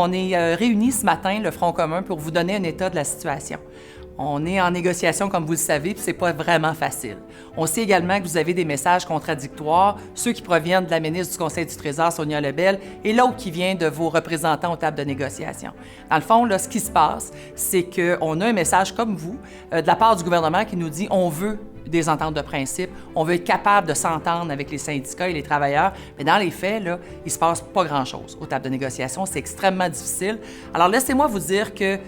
on est réunis ce matin, le Front commun, pour vous donner un état de la situation. On est en négociation, comme vous le savez, puis c'est pas vraiment facile. On sait également que vous avez des messages contradictoires, ceux qui proviennent de la ministre du Conseil du Trésor, Sonia Lebel, et l'autre qui vient de vos représentants aux tables de négociation. Dans le fond, là, ce qui se passe, c'est qu'on a un message comme vous, de la part du gouvernement qui nous dit « on veut des ententes de principe, on veut être capable de s'entendre avec les syndicats et les travailleurs », mais dans les faits, là, il se passe pas grand-chose aux tables de négociation, c'est extrêmement difficile. Alors laissez-moi vous dire que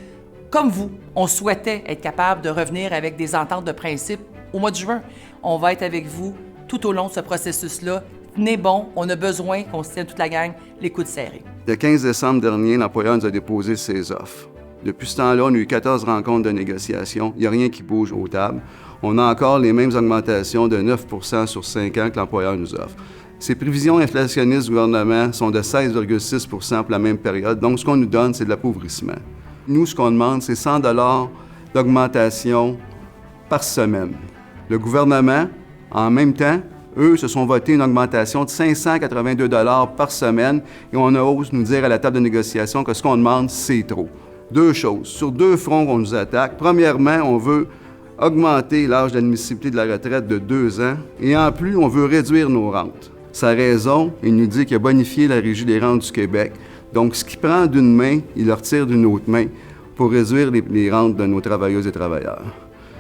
comme vous, on souhaitait être capable de revenir avec des ententes de principe au mois de juin. On va être avec vous tout au long de ce processus-là. Tenez bon, on a besoin qu'on se tienne toute la gang les coudes serrés. Le 15 décembre dernier, l'employeur nous a déposé ses offres. Depuis ce temps-là, on a eu 14 rencontres de négociation. Il n'y a rien qui bouge aux tables. On a encore les mêmes augmentations de 9 % sur 5 ans que l'employeur nous offre. Ces prévisions inflationnistes du gouvernement sont de 16,6 % pour la même période. Donc, ce qu'on nous donne, c'est de l'appauvrissement. Nous, ce qu'on demande, c'est 100 $ d'augmentation par semaine. Le gouvernement, en même temps, eux, se sont votés une augmentation de 582 $ par semaine et on ose nous dire à la table de négociation que ce qu'on demande, c'est trop. Deux choses. Sur deux fronts qu'on nous attaque. Premièrement, on veut augmenter l'âge d'admissibilité de la retraite de 2 ans et en plus, on veut réduire nos rentes. Sa raison, il nous dit qu'il a bonifié la Régie des rentes du Québec. Donc, ce qu'il prend d'une main, il le retire d'une autre main pour réduire les rentes de nos travailleuses et travailleurs.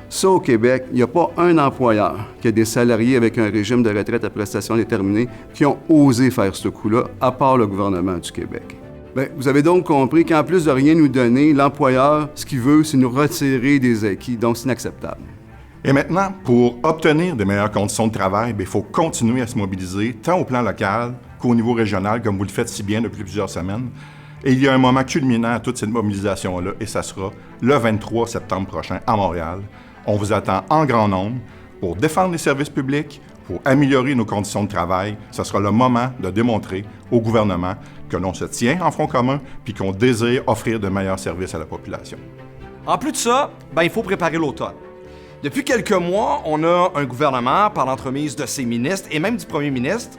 Ça, au Québec, il n'y a pas un employeur qui a des salariés avec un régime de retraite à prestations déterminées qui ont osé faire ce coup-là, à part le gouvernement du Québec. Bien, vous avez donc compris qu'en plus de rien nous donner, l'employeur, ce qu'il veut, c'est nous retirer des acquis, donc c'est inacceptable. Et maintenant, pour obtenir de meilleures conditions de travail, il faut continuer à se mobiliser, tant au plan local qu'au niveau régional, comme vous le faites si bien depuis plusieurs semaines. Et il y a un moment culminant à toute cette mobilisation-là, et ça sera le 23 septembre prochain à Montréal. On vous attend en grand nombre pour défendre les services publics, pour améliorer nos conditions de travail. Ce sera le moment de démontrer au gouvernement que l'on se tient en front commun puis qu'on désire offrir de meilleurs services à la population. En plus de ça, il faut préparer l'automne. Depuis quelques mois, on a un gouvernement, par l'entremise de ses ministres et même du premier ministre,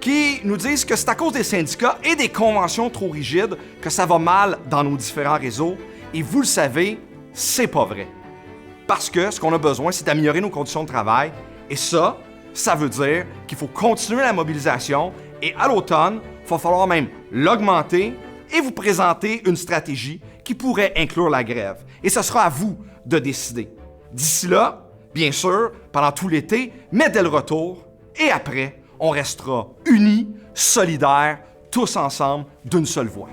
qui nous disent que c'est à cause des syndicats et des conventions trop rigides que ça va mal dans nos différents réseaux. Et vous le savez, c'est pas vrai. Parce que ce qu'on a besoin, c'est d'améliorer nos conditions de travail. Et ça veut dire qu'il faut continuer la mobilisation. Et à l'automne, il va falloir même l'augmenter et vous présenter une stratégie qui pourrait inclure la grève. Et ce sera à vous de décider. D'ici là, bien sûr, pendant tout l'été, mais dès le retour, et après, on restera unis, solidaires, tous ensemble, d'une seule voix.